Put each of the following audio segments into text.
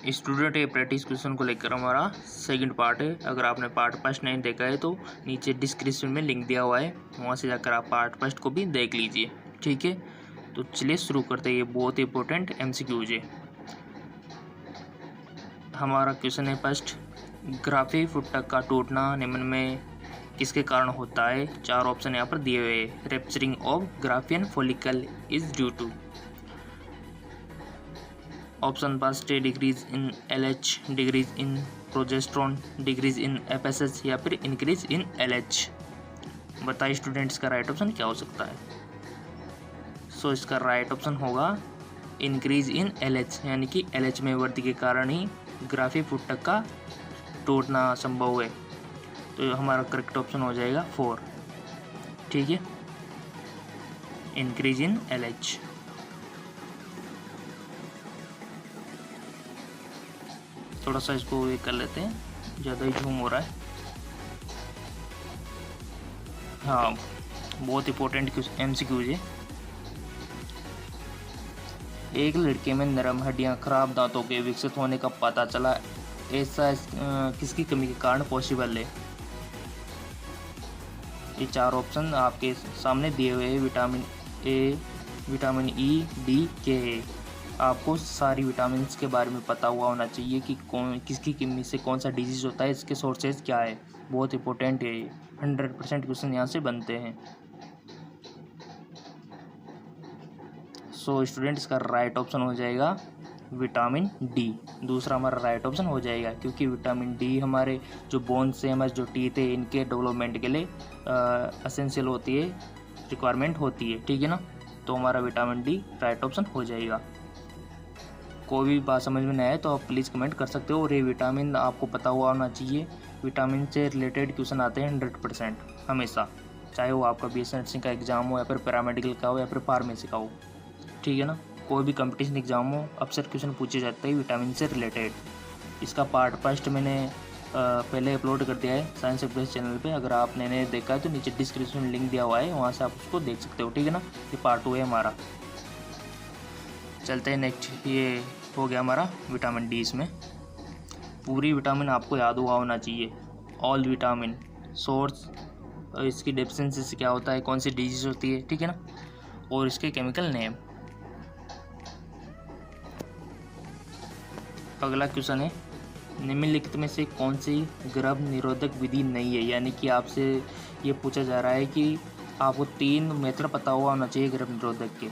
Student ये practice question को लेकर हमारा सेकंड पार्ट है। अगर आपने पार्ट फर्स्ट नहीं देखा है तो नीचे डिस्क्रिप्शन में लिंक दिया हुआ है, वहाँ से जाकर आप पार्ट फर्स्ट को भी देख लीजिए। ठीक है, तो चलिए शुरू करते हैं। ये बहुत इंपॉर्टेंट MCQs है। हमारा क्वेश्चन है फर्स्ट, ग्राफी फुटक का टूटना निम्न में किसके कारण होता है। 4 ऑप्शन यहाँ पर दिए हुए हैं। Rupturing of Graafian follicle is due to option first है decrease in LH, decrease in progesterone, decrease in FSH या फिर इंक्रीज इन LH। बताइए स्टूडेंट्स का राइट ऑप्शन क्या हो सकता है। सो इसका राइट ऑप्शन होगा इंक्रीज इन LH, यानी कि LH में वृद्धि के कारण ही ग्राफी फुटक का टूटना संभव है। तो हमारा करेक्ट ऑप्शन हो जाएगा 4। ठीक है, इंक्रीज इन LH। थोड़ा सा इसको ये कर लेते हैं, ज़्यादा ही झूम हो रहा है। हाँ, बहुत इंपॉर्टेंट MCQs है। एक लड़के में नरम हड्डियां, खराब दांतों के विकसित होने का पता चला, ऐसा किसकी कमी के कारण पॉसिबल है। ये 4 ऑप्शन आपके सामने दिए हुए हैं। Vitamin A, vitamin E, D, K है। आपको सारी विटामिन के बारे में पता हुआ होना चाहिए कि किसकी कमी से कौन सा डिजीज़ होता है, इसके सोर्सेज क्या है। बहुत इंपॉर्टेंट है ये, 100% क्वेश्चन यहाँ से बनते हैं। सो स्टूडेंट इसका राइट ऑप्शन हो जाएगा विटामिन D। दूसरा हमारा राइट ऑप्शन हो जाएगा, क्योंकि विटामिन D हमारे जो बोन्स से हमारे जो टीथ है इनके डेवलपमेंट के लिए एसेंशियल होती है, रिक्वायरमेंट होती है। ठीक है ना, तो हमारा विटामिन D राइट ऑप्शन हो जाएगा। कोई भी बात समझ में नहीं आए तो आप प्लीज़ कमेंट कर सकते हो। और ये विटामिन आपको पता हुआ होना चाहिए। विटामिन से रिलेटेड क्वेश्चन आते हैं 100% हमेशा, चाहे वो आपका BSc नर्सिंग का एग्ज़ाम हो या फिर पैरामेडिकल का हो या फिर फार्मेसी का हो। ठीक है ना, कोई भी कंपटीशन एग्ज़ाम हो, अक्सर क्वेश्चन पूछे जाते हैं विटामिन से रिलेटेड। इसका पार्ट फर्स्ट मैंने पहले अपलोड कर दिया है साइंस एक्सप्रेस चैनल पे। अगर आपने नहीं देखा है तो नीचे डिस्क्रिप्शन में लिंक दिया हुआ है, वहाँ से आप उसको देख सकते हो। ठीक है ना, ये पार्ट 2 है हमारा। चलते हैं नेक्स्ट। ये हो गया हमारा विटामिन D। इसमें पूरी विटामिन आपको याद हुआ होना चाहिए। ऑल विटामिन सोर्स, इसकी डेफिशिएंसी से क्या होता है, कौन सी डिजीज होती है। ठीक है ना, और इसके केमिकल नेम। अगला क्वेश्चन है, निम्नलिखित में से कौन सी गर्भ निरोधक विधि नहीं है। यानी कि आपसे ये पूछा जा रहा है कि आपको 3 मेथड पता हुआ होना चाहिए गर्भ निरोधक के।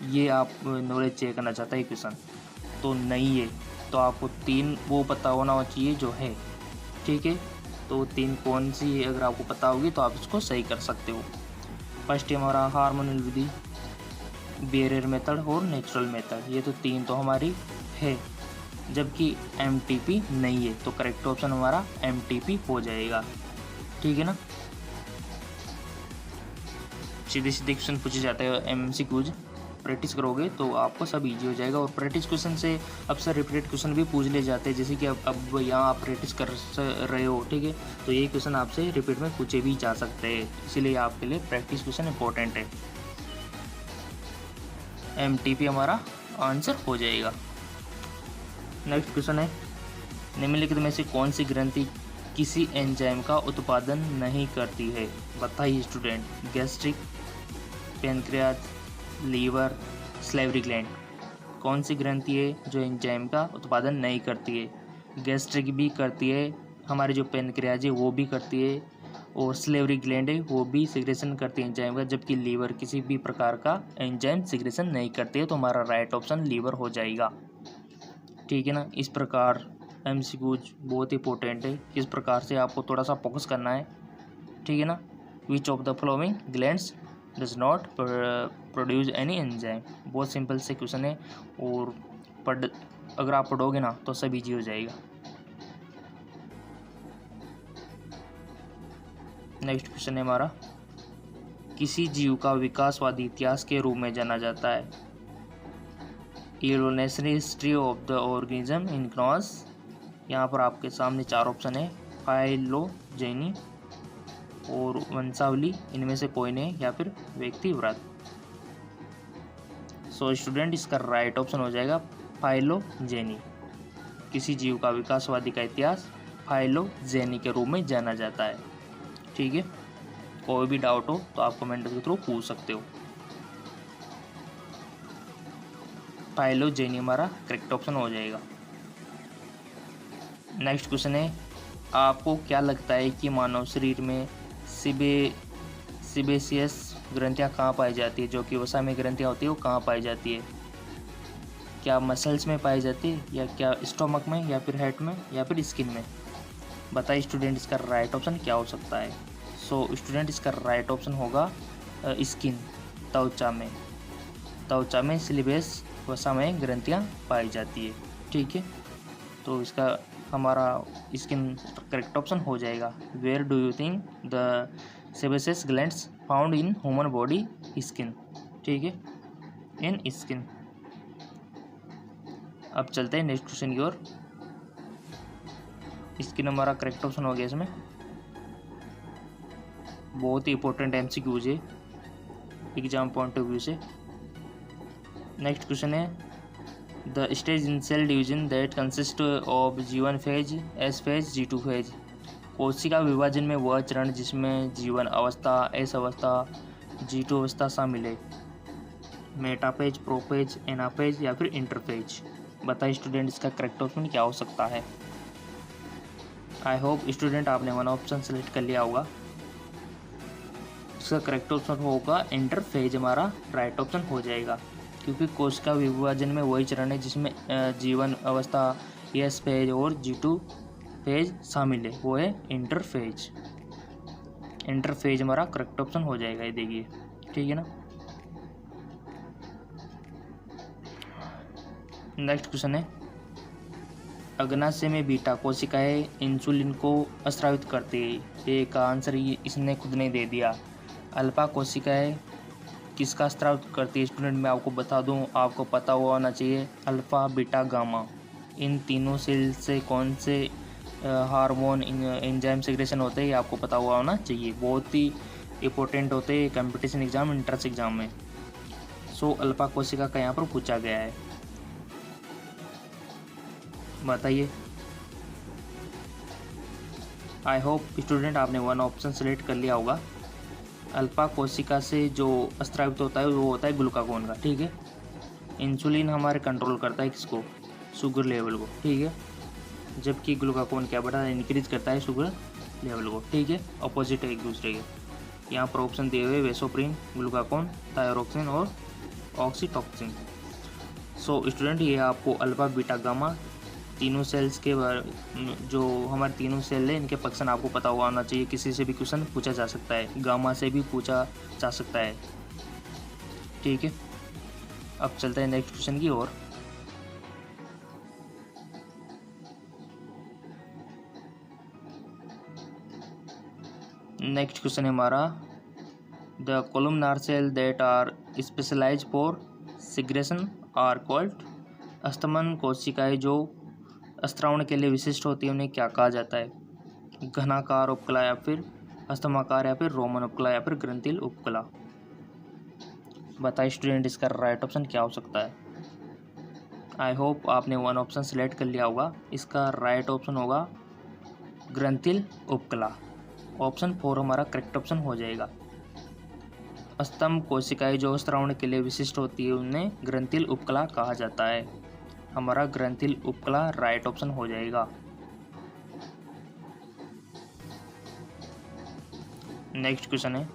ये आप नॉलेज चेक करना चाहता है क्वेश्चन, तो नहीं है। तो आपको 3 वो पता होना चाहिए जो है। ठीक है, तो 3 कौन सी है, अगर आपको पता होगी तो आप इसको सही कर सकते हो। फर्स्ट है हमारा हार्मोनल विधि, बैरियर मेथड और नेचुरल मेथड। ये तो 3 तो हमारी है, जबकि MTP नहीं है। तो करेक्ट ऑप्शन हमारा MTP हो जाएगा। ठीक है ना, सीधे सीधे क्वेश्चन पूछे जाते हैं MCQs। प्रैक्टिस करोगे तो आपको सब इजी हो जाएगा। और प्रैक्टिस क्वेश्चन से अक्सर रिपीटेड क्वेश्चन भी पूछ ले जाते हैं, जैसे कि अब यहाँ आप प्रैक्टिस कर रहे हो। ठीक है, तो ये क्वेश्चन आपसे रिपीट में पूछे भी जा सकते हैं, इसीलिए आपके लिए प्रैक्टिस क्वेश्चन इंपॉर्टेंट है। MTP हमारा आंसर हो जाएगा। नेक्स्ट क्वेश्चन है, निम्नलिखित में से कौन सी ग्रंथि किसी एंजाइम का उत्पादन नहीं करती है। बताइए student. Gastric, pancreas, liver, salivary gland. कौन सी ग्रंथि है जो एंजाइम का उत्पादन नहीं करती है। गैस्ट्रिक भी करती है, हमारे जो पैनक्रियाज है वो भी करती है, और सैलिवरी ग्लैंड है वो भी सिक्रेशन करती है एंजाइम का, जबकि लीवर किसी भी प्रकार का एंजाइम सिक्रेशन नहीं करती है। तो हमारा राइट ऑप्शन लीवर हो जाएगा। ठीक है ना, इस प्रकार MCQs बहुत इंपॉर्टेंट है। किस प्रकार से आपको थोड़ा सा फोकस करना है। ठीक है ना, विच of the following glands does not produce any enzyme. बहुत सिंपल से क्वेश्चन है, और अगर आप पढ़ोगे ना तो सब इजी हो जाएगा। नेक्स्ट क्वेश्चन है हमारा, किसी जीव का विकासवादी इतिहास के रूप में जाना जाता है। Evolutionary history of the organism in cross. यहाँ पर आपके सामने 4 ऑप्शन है, फाइलोजेनी और वंशावली, इनमें से कोई नहीं, या फिर व्यक्तिव्रत। सो स्टूडेंट इसका राइट ऑप्शन हो जाएगा फाइलोजेनी। किसी जीव का विकासवादी का इतिहास फाइलोजेनी के रूप में जाना जाता है। ठीक है, कोई भी डाउट हो तो आप कमेंट के थ्रू पूछ सकते हो। फाइलोजेनी हमारा करेक्ट ऑप्शन हो जाएगा। नेक्स्ट क्वेश्चन है, आपको क्या लगता है कि मानव शरीर में सीबेसियस ग्रंथियाँ कहाँ पाई जाती है? जो कि वसा में ग्रंथियाँ होती है वो कहाँ पाई जाती है? क्या मसल्स में पाई जाती है, या क्या स्टोमक में, या फिर हेड में, या फिर स्किन में? बताइए स्टूडेंट, इसका राइट ऑप्शन क्या हो सकता है? सो स्टूडेंट, इसका राइट ऑप्शन होगा स्किन, त्वचा में सिलिबेस वसा में ग्रंथियाँ पाई जाती है। ठीक है, तो इसका हमारा स्किन करेक्ट ऑप्शन हो जाएगा। Where do you think the sebaceous glands found in human body? Skin. ठीक है, इन स्किन। अब चलते हैं नेक्स्ट क्वेश्चन की ओर। स्किन हमारा करेक्ट ऑप्शन हो गया। इसमें बहुत ही इंपॉर्टेंट एमसीक्यूज है एग्जाम पॉइंट ऑफ व्यू से। नेक्स्ट क्वेश्चन है, the stage in cell division that consist of G1 phase, S phase, G2 phase. कोशिका विभाजन में वह चरण जिसमें G1 अवस्था, S अवस्था, G2 अवस्था शामिल है। मेटाफेज, प्रोफेज, एनाफेज या फिर इंटरफेज? बताइए स्टूडेंट, इसका करेक्ट ऑप्शन क्या हो सकता है? आई होप स्टूडेंट आपने वन ऑप्शन सेलेक्ट कर लिया होगा। इसका करेक्ट ऑप्शन होगा इंटरफेज, हमारा राइट ऑप्शन हो जाएगा, क्योंकि कोशिका विभाजन में वही चरण है जिसमें G1 अवस्था, S फेज और G2 फेज शामिल है, वो है इंटरफेज। इंटरफेज हमारा करेक्ट ऑप्शन हो जाएगा, ये देखिए। ठीक है ना। नेक्स्ट क्वेश्चन है, अग्नाशय में बीटा कोशिकाएं इंसुलिन को स्रावित करती है। ए का आंसर इसने खुद ने दे दिया। अल्फा कोशिकाएं किसका स्राव करती है? स्टूडेंट मैं आपको बता दूं, आपको पता हुआ होना चाहिए, अल्फ़ा, बीटा, गामा। इन तीनों सेल से कौन से हार्मोन एंजाइम सेक्रेशन होते हैं, ये आपको पता हुआ होना चाहिए। बहुत ही इंपॉर्टेंट होते हैं कंपटीशन एग्जाम, इंट्रेंस एग्जाम में। सो अल्फा कोशिका का यहाँ पर पूछा गया है, बताइए। आई होप स्टूडेंट आपने वन ऑप्शन सेलेक्ट कर लिया होगा। अल्फा कोशिका से जो स्रावित होता है वो होता है ग्लूकागोन का। ठीक है, इंसुलिन हमारे कंट्रोल करता है किसको? शुगर लेवल को। ठीक है, जबकि ग्लूकागोन क्या बढ़ा, इंक्रीज करता है शुगर लेवल को। ठीक है, अपोजिट है एक दूसरे के। यहाँ पर ऑप्शन दिए हुए वेसोप्रिन, ग्लूकागोन, थायरोक्सिन और ऑक्सीटोक्सिन। सो स्टूडेंट, ये आपको अल्फा, बीटा, गामा तीनों सेल्स के जो हमारे तीनों सेल है, इनके फंक्शन आपको पता हुआ होना चाहिए। किसी से भी क्वेश्चन पूछा जा सकता है, गामा से भी पूछा जा सकता है। ठीक है, अब चलते हैं नेक्स्ट क्वेश्चन की ओर। नेक्स्ट क्वेश्चन है हमारा, the columnar cell that are specialize for secretion are called. अस्तमन कोशिकाएं जो स्त्रावण के लिए विशिष्ट होती है, उन्हें क्या कहा जाता है? घनाकार उपकला, या फिर अस्तमाकार, या फिर रोमन उपकला, या फिर ग्रंथिल उपकला? बताइए स्टूडेंट, इसका राइट ऑप्शन क्या हो सकता है? आई होप आपने वन ऑप्शन सेलेक्ट कर लिया होगा। इसका राइट ऑप्शन होगा ग्रंथिल उपकला। ऑप्शन 4 हमारा करेक्ट ऑप्शन हो जाएगा। स्तंभ कोशिकाएं जो स्त्रावण के लिए विशिष्ट होती है, उन्हें ग्रंथिल उपकला कहा जाता है। हमारा ग्रंथिल उपकला राइट ऑप्शन हो जाएगा। नेक्स्ट क्वेश्चन है,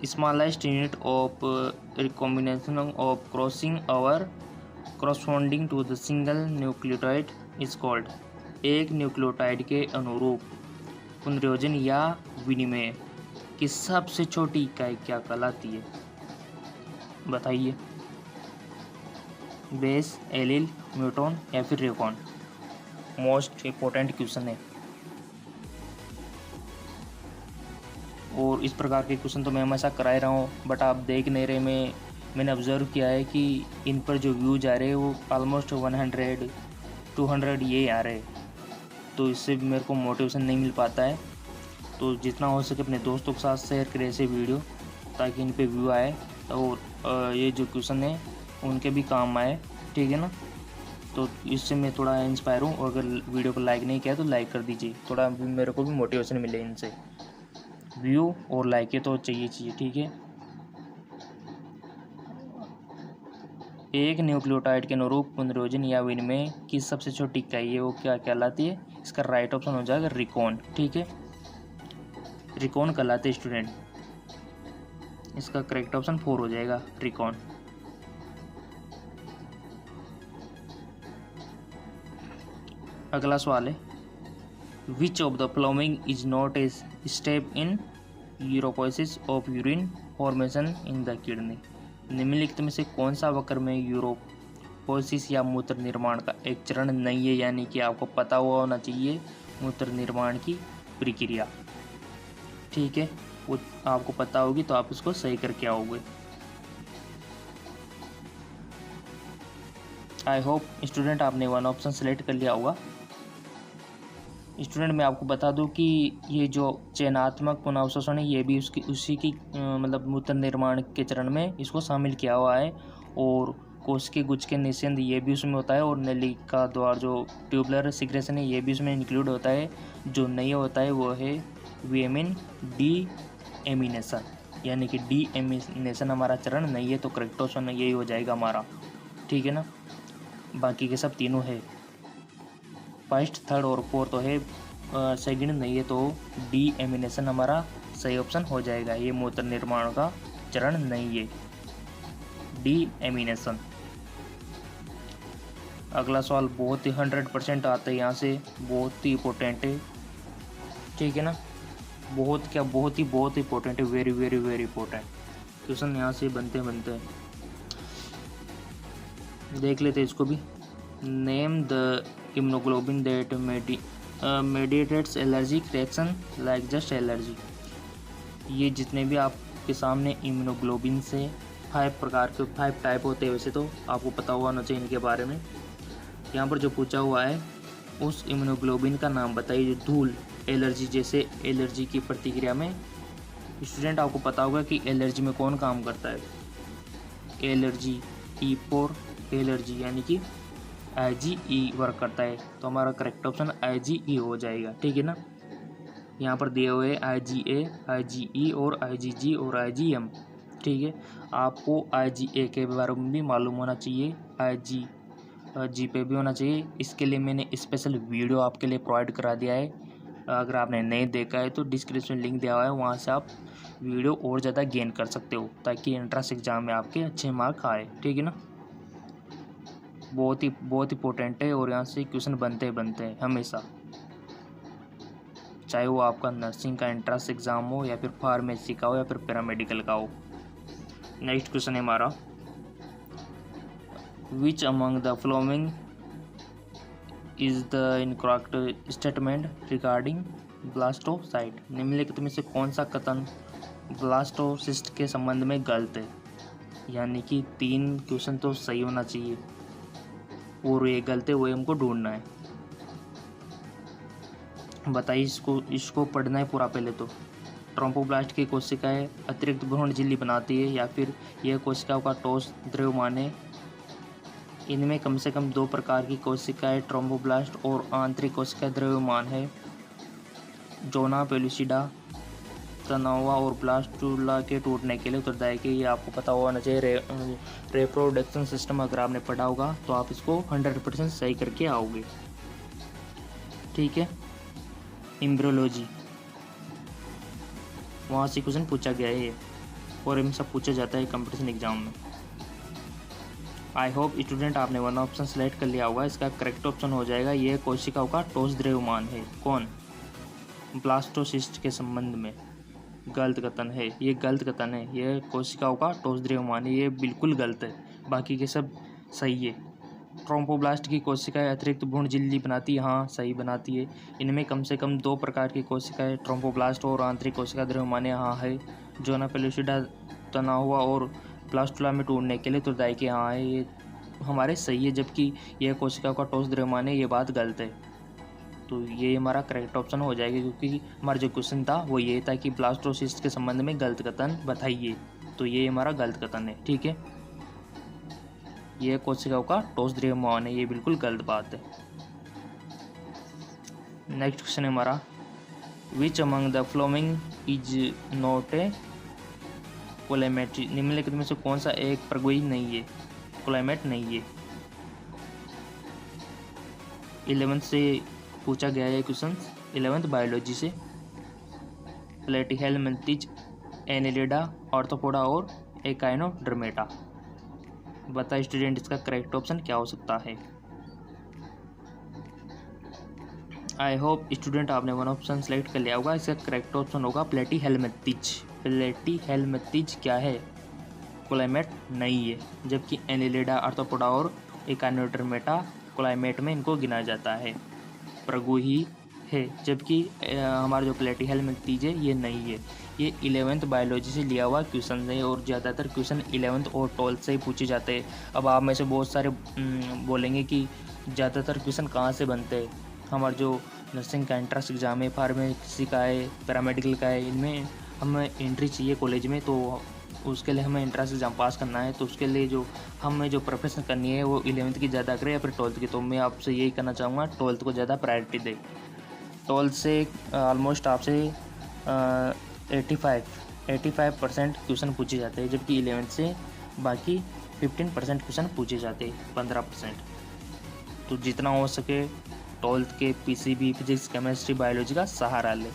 smallest unit of recombination of crossing over corresponding to the single nucleotide is called। एक न्यूक्लियोटाइड के अनुरूप पुनर्योजन या विनिमय की सबसे छोटी इकाई क्या कहलाती है? बताइए। बेस, एलील, म्यूटॉन या फिर रेकॉन? मोस्ट इम्पोर्टेंट क्वेश्चन है, और इस प्रकार के क्वेश्चन तो मैं हमेशा करा ही रहा हूँ, बट आप देख नहीं रहे। मैंने ऑब्जर्व किया है कि इन पर जो व्यूज आ रहे हैं वो ऑलमोस्ट 100, 200 ये आ रहे हैं, तो इससे भी मेरे को मोटिवेशन नहीं मिल पाता है। तो जितना हो सके अपने दोस्तों के साथ शेयर करें ऐसे वीडियो, ताकि इन पे व्यू आए और ये जो क्वेश्चन है उनके भी काम आए। ठीक है ना। तो इससे मैं थोड़ा इंस्पायर हूँ, और अगर वीडियो को लाइक नहीं किया तो लाइक कर दीजिए, थोड़ा मेरे को भी मोटिवेशन मिले इनसे। व्यू और लाइक ये तो चाहिए, ठीक है। एक न्यूक्लियोटाइड के अनुरूप पुनर्योजन या विनिमय की सबसे छोटी इकाई है वो क्या कहलाती है? इसका राइट ऑप्शन हो जाएगा रिकॉन, ठीक है। रिकॉन कहलाते हैं स्टूडेंट, इसका करेक्ट ऑप्शन 4 हो जाएगा, रिकॉन। अगला सवाल है, which of the following is not a step in uropoiesis of urine formation in the kidney? निम्नलिखित में से कौन सा वक्र में यूरोपोसिस या मूत्र निर्माण का एक चरण नहीं है? यानी कि आपको पता हुआ होना चाहिए मूत्र निर्माण की प्रक्रिया, ठीक है, वो आपको पता होगी तो आप इसको सही करके आओगे। आई होप स्टूडेंट आपने 1 ऑप्शन सेलेक्ट कर लिया होगा। स्टूडेंट मैं आपको बता दूं कि ये जो चयनात्मक पुनर्अवशोषण है ये भी उसी की मतलब मूत्र निर्माण के चरण में इसको शामिल किया हुआ है, और कोशिकीय गुच्छ के निषेध ये भी उसमें होता है, और नलिका द्वार जो ट्यूबुलर सिक्रेशन है ये भी उसमें इंक्लूड होता है। जो नहीं होता है वो है विटामिन डी एमिनेशन, यानी कि डी एमिनेशन हमारा चरण नहीं है, तो करेक्ट ऑप्शन यही हो जाएगा हमारा, ठीक है ना। बाकी के सब तीनों है, फर्स्ट, थर्ड और फोर्थ तो है, सेकंड नहीं है, तो डी एमिनेशन हमारा सही ऑप्शन हो जाएगा। ये मूत्र निर्माण का चरण नहीं है, डी एमिनेशन। अगला सवाल बहुत ही 100% आता है यहाँ से, बहुत ही इंपॉर्टेंट है, ठीक है ना। बहुत ही इंपॉर्टेंट है, very very very important question यहाँ से बनते हैं। देख लेते हैं इसको भी। Name the immunoglobulin that mediates allergic reaction like just allergy. ये जितने भी आपके सामने इम्यूनोग्लोबिन से 5 टाइप होते हैं, वैसे तो आपको पता होना चाहिए इनके बारे में। यहाँ पर जो पूछा हुआ है उस इम्यूनोग्लोबिन का नाम बताइए जो धूल एलर्जी जैसे एलर्जी की प्रतिक्रिया में। स्टूडेंट आपको पता होगा कि एलर्जी में कौन काम करता है, एलर्जी E4 एलर्जी यानी कि IgE वर्क करता है, तो हमारा करेक्ट ऑप्शन IgE हो जाएगा, ठीक है ना। यहाँ पर दिए हुए IgA, IgE और IgG और IgM, ठीक है। आपको IgA के बारे में भी मालूम होना चाहिए, IgG पे भी होना चाहिए। इसके लिए मैंने स्पेशल वीडियो आपके लिए प्रोवाइड करा दिया है, अगर आपने नहीं देखा है तो डिस्क्रिप्शन लिंक दिया हुआ है, वहाँ से आप वीडियो और ज़्यादा गेन कर सकते हो ताकि एंट्रेंस एग्ज़ाम में आपके अच्छे मार्क आए, ठीक है ना। बहुत ही इंपॉर्टेंट है, और यहाँ से क्वेश्चन बनते हैं हमेशा, चाहे वो आपका नर्सिंग का एंट्रेंस एग्ज़ाम हो या फिर फार्मेसी का हो या फिर पैरामेडिकल का हो। नेक्स्ट क्वेश्चन है हमारा, which among the following is the incorrect statement regarding blastocyte? निम्नलिखित में से कौन सा कथन ब्लास्टोसिस्ट के संबंध में गलत है? यानी कि 3 क्वेश्चन तो सही होना चाहिए और ये गलत है, वो हमको ढूंढना है। बताइए, इसको पढ़ना है पूरा। पहले तो ट्रोम्बोब्लास्ट की कोशिकाएं अतिरिक्त भ्रूण झिल्ली बनाती है या फिर यह कोशिकाओं का ठोस द्रव्यमान है? इनमें कम से कम 2 प्रकार की कोशिकाएं ट्रोम्बोब्लास्ट और आंतरिक कोशिका द्रव्यमान है। जोना पेलुसिडा, तनावा और ब्लास्टुला के टूटने के लिए उत्तरदायी है। ये आपको पता होना चाहिए। रिप्रोडक्शन सिस्टम अगर आपने पढ़ा होगा तो आप इसको 100% सही करके आओगे, ठीक है। एम्ब्रियोलॉजी, वहाँ से क्वेश्चन पूछा गया है और हमेशा पूछा जाता है कंपटीशन एग्जाम में। आई होप स्टूडेंट आपने 1 ऑप्शन सेलेक्ट कर लिया होगा। इसका करेक्ट ऑप्शन हो जाएगा ये कोशिकाओं का ठोस द्रव्यमान है। कौन? ब्लास्टोसिस्ट के संबंध में गलत कथन है, ये गलत कथन है। ये कोशिकाओं का ठोस द्रव्यमान है, ये बिल्कुल गलत है। बाकी के सब सही है। ट्रोम्बोब्लास्ट की कोशिकाएं अतिरिक्त भ्रूण झिल्ली बनाती है, हाँ सही बनाती है। इनमें कम से कम 2 प्रकार की कोशिकाएं ट्रोम्बोब्लास्ट और आंतरिक कोशिका द्रव्यमान, हाँ है। जोना पेलुसिडा, तनाहुआ और ब्लास्टुला में टूटने के लिए उत्तरदायी के हाँ है, ये हमारे सही है। जबकि यह कोशिकाओं का ठोस द्रव्यमान है, ये बात गलत है। तो ये हमारा करेक्ट ऑप्शन हो जाएगा, क्योंकि हमारा जो क्वेश्चन था वो ये था कि ब्लास्टोसिस्ट के संबंध में गलत कथन बताइए, तो ये हमारा गलत कथन है, ठीक है। ये कोशिकाओं का ठोस द्रव्यमान है, ये बिल्कुल गलत बात है। नेक्स्ट क्वेश्चन है हमारा, which among the following is not a coelomate. निम्नलिखित में से कौन सा एक प्रगोई नहीं है, कोलाइमेट नहीं है। 11th से पूछा गया है क्वेश्चन, 11th बायोलॉजी से। प्लेटीहेलमिंथेज, एनेलिडा, ऑर्थोपोडा और एकाइनोडर्मेटा। बताइए स्टूडेंट इसका करेक्ट ऑप्शन क्या हो सकता है। आई होप स्टूडेंट आपने वन ऑप्शन सेलेक्ट कर लिया होगा। इसका करेक्ट ऑप्शन होगा प्लेटीहेलमिंथेज। प्लेटीहेलमिंथेज क्या है, कोलाइमेट नहीं है, जबकि एनेलिडा, ऑर्थोपोडा और एकाइनोडर्मेटा कोलाइमेट में इनको गिना जाता है, प्रगोही है। जबकि हमारा जो प्लेटीहेलमिंथेज है ये नहीं है। ये 11th बायोलॉजी से लिया हुआ क्वेश्चन है और ज़्यादातर क्वेश्चन 11th और 12th से ही पूछे जाते हैं। अब आप में से बहुत सारे बोलेंगे कि ज़्यादातर क्वेश्चन कहाँ से बनते हैं। हमारा जो नर्सिंग का एंट्रेंस एग्ज़ाम है, फार्मेसी का है, पैरामेडिकल का है, इनमें हमें एंट्री चाहिए कॉलेज में, तो उसके लिए हमें एंट्रेंस एग्ज़ाम पास करना है। तो उसके लिए जो हमें जो प्रिपरेशन करनी है वो 11th की ज़्यादा करें या फिर 12th की। तो मैं आपसे यही करना चाहूँगा 12th को ज़्यादा प्रायोरिटी दें। 12th से ऑलमोस्ट आपसे 85% क्वेश्चन पूछे जाते हैं, जबकि 11th से बाकी 15% क्वेश्चन पूछे जाते हैं, 15%। तो जितना हो सके 12th के पीसीबी, फिजिक्स, केमिस्ट्री, बायोलॉजी का सहारा ले।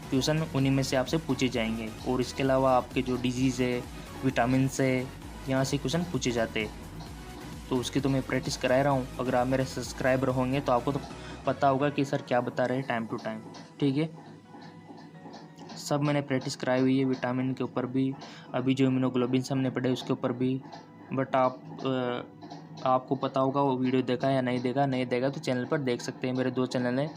क्वेश्चन उन्हीं में से आपसे पूछे जाएंगे। और इसके अलावा आपके जो डिजीज़ है, विटामिन है, यहाँ से क्वेश्चन पूछे जाते हैं। तो उसकी तो मैं प्रैक्टिस करा रहा हूँ। अगर आप मेरे सब्सक्राइबर होंगे तो आपको तो पता होगा कि सर क्या बता रहे हैं टाइम टू टाइम। ठीक है, सब मैंने प्रैक्टिस कराई हुई है, विटामिन के ऊपर भी, अभी जो इम्यूनोग्लोबिन हमने पढ़े उसके ऊपर भी। बट आपको पता होगा वो वीडियो देखा या नहीं देखा। नहीं देखा तो चैनल पर देख सकते हैं। मेरे 2 चैनल हैं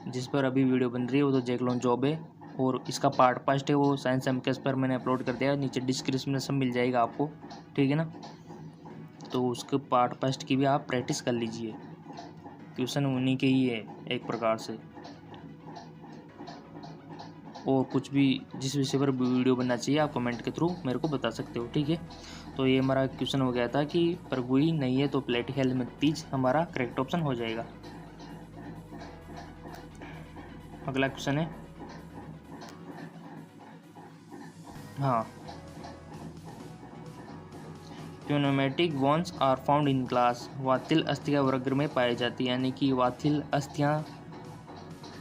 जिस पर अभी वीडियो बन रही है, वो तो जैकलॉन जॉब है और इसका पार्ट फर्स्ट है वो साइंस एमकेएस पर मैंने अपलोड कर दिया। नीचे डिस्क्रिप्शन में सब मिल जाएगा आपको, ठीक है ना। तो उसके पार्ट फर्स्ट की भी आप प्रैक्टिस कर लीजिए। क्वेश्चन उन्हीं के ही है एक प्रकार से। और कुछ भी जिस विषय पर वीडियो बनना चाहिए आप कमेंट के थ्रू मेरे को बता सकते हो, ठीक है। तो ये हमारा क्वेश्चन हो गया था कि प्रगोई नहीं है, तो प्लेटीहेलमिंथेज हमारा करेक्ट ऑप्शन हो जाएगा। अगला क्वेश्चन है, हाँ, pneumatic bones are found in class. वातिल अस्थियाँ वर्ग में पाई जाती है, यानी कि वातिल अस्थियाँ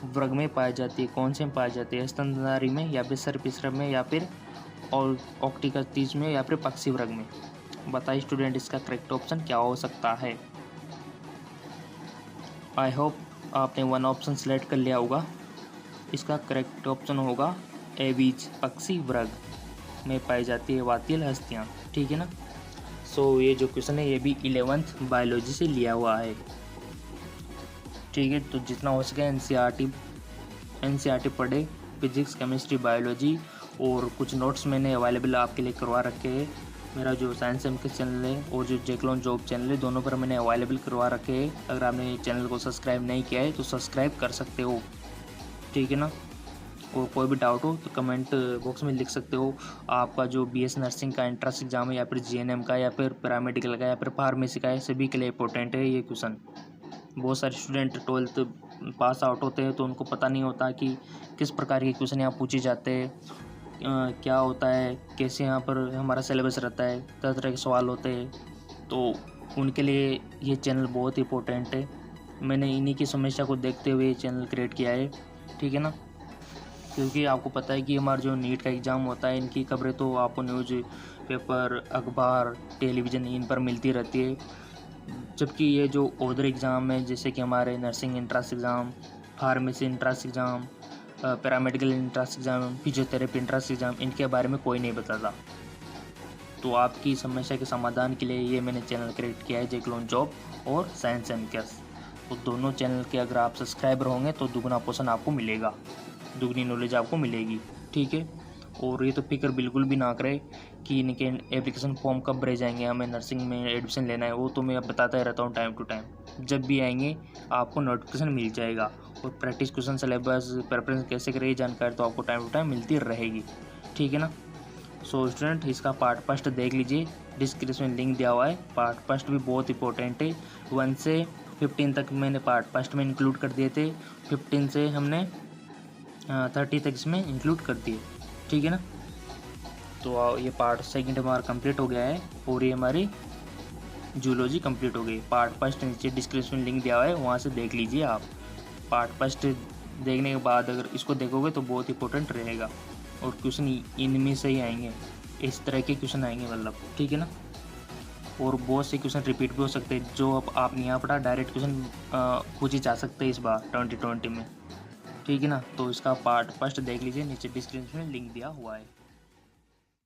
वर्ग में पाई जाती है। कौन से में पाई जाती है, स्तनधारी में या फिर सर्पिश्रम में या फिर और ऑक्टिकतीज में या फिर पक्षी वर्ग में। बताइए स्टूडेंट इसका करेक्ट ऑप्शन क्या हो सकता है। आई होप आपने वन ऑप्शन सेलेक्ट कर लिया होगा। इसका करेक्ट ऑप्शन होगा एवीज, पक्षी वर्ग में पाई जाती है वातिल हस्तियाँ, ठीक है ना। सो ये जो क्वेश्चन है ये भी 11th बायोलॉजी से लिया हुआ है, ठीक है। तो जितना हो सके एनसीईआरटी पढ़े, फिजिक्स, केमिस्ट्री, बायोलॉजी। और कुछ नोट्स मैंने अवेलेबल आपके लिए करवा रखे हैं। मेरा जो साइंस एमकेएस चैनल है और जो जैकलॉन जॉब चैनल है, दोनों पर मैंने अवेलेबल करवा रखे हैं। अगर आपने चैनल को सब्सक्राइब नहीं किया है तो सब्सक्राइब कर सकते हो, ठीक है ना। और कोई भी डाउट हो तो कमेंट बॉक्स में लिख सकते हो। आपका जो बीएस नर्सिंग का एंट्रेंस एग्जाम है या फिर जीएनएम का या फिर पैरामेडिकल का या फिर फार्मेसी का है, सभी के लिए इंपॉर्टेंट है ये क्वेश्चन। बहुत सारे स्टूडेंट 12th पास आउट होते हैं तो उनको पता नहीं होता कि किस प्रकार के क्वेश्चन यहाँ पूछे जाते हैं, क्या होता है, कैसे यहाँ पर हमारा सिलेबस रहता है, तरह तरह के सवाल होते हैं। तो उनके लिए ये चैनल बहुत इंपॉर्टेंट है। मैंने इन्हीं की समस्या को देखते हुए ये चैनल क्रिएट किया है, ठीक है ना। क्योंकि आपको पता है कि हमारा जो नीट का एग्ज़ाम होता है, इनकी खबरें तो आपको न्यूज़ पेपर, अखबार, टेलीविज़न इन पर मिलती रहती है। जबकि ये जो अदर एग्ज़ाम है, जैसे कि हमारे nursing entrance exam, pharmacy entrance exam, paramedical entrance exam, physiotherapy entrance exam, इनके बारे में कोई नहीं बताता। तो आपकी समस्या के समाधान के लिए ये मैंने चैनल क्रिएट किया है, जैकलॉन जॉब और साइंस एमकेएस। तो दोनों चैनल के अगर आप सब्सक्राइबर होंगे तो दुगना पोषण आपको मिलेगा, दुगनी नॉलेज आपको मिलेगी, ठीक है। और ये तो फिक्र बिल्कुल भी ना करें कि इनके एप्लीकेशन फॉर्म कब भरे जाएंगे, हमें नर्सिंग में एडमिशन लेना है, वो तो मैं अब बताता ही रहता हूँ टाइम टू टाइम। जब भी आएंगे आपको नोटिफिकेशन मिल जाएगा। और प्रैक्टिस क्वेश्चन, सिलेबस, प्रेफरेंस कैसे करें, जानकारी तो आपको टाइम टू टाइम मिलती रहेगी, ठीक है ना। सो स्टूडेंट इसका पार्ट फर्स्ट देख लीजिए, डिस्क्रिप्शन में लिंक दिया हुआ है। पार्ट फर्स्ट भी बहुत इंपॉर्टेंट है। 1 से 15 तक मैंने पार्ट फर्स्ट में इंक्लूड कर दिए थे, 15 से हमने 30 तक इसमें इंक्लूड कर दिए, ठीक है ना। तो ये पार्ट सेकंड हमारा कंप्लीट हो गया है और ये हमारी जूलॉजी कंप्लीट हो गई। पार्ट फर्स्ट नीचे डिस्क्रिप्शन में लिंक दिया हुआ है, वहाँ से देख लीजिए आप। पार्ट फर्स्ट देखने के बाद अगर इसको देखोगे तो बहुत इंपॉर्टेंट रहेगा और क्वेश्चन इनमें से ही आएंगे, इस तरह के क्वेश्चन आएंगे मतलब, ठीक है ना। और बहुत से क्वेश्चन रिपीट भी हो सकते हैं, जो अब आपने यहाँ पढ़ा डायरेक्ट क्वेश्चन पूछे जा सकते हैं इस बार 2020 में, ठीक है ना। तो इसका पार्ट फर्स्ट देख लीजिए, नीचे डिस्क्रिप्शन में लिंक दिया हुआ है।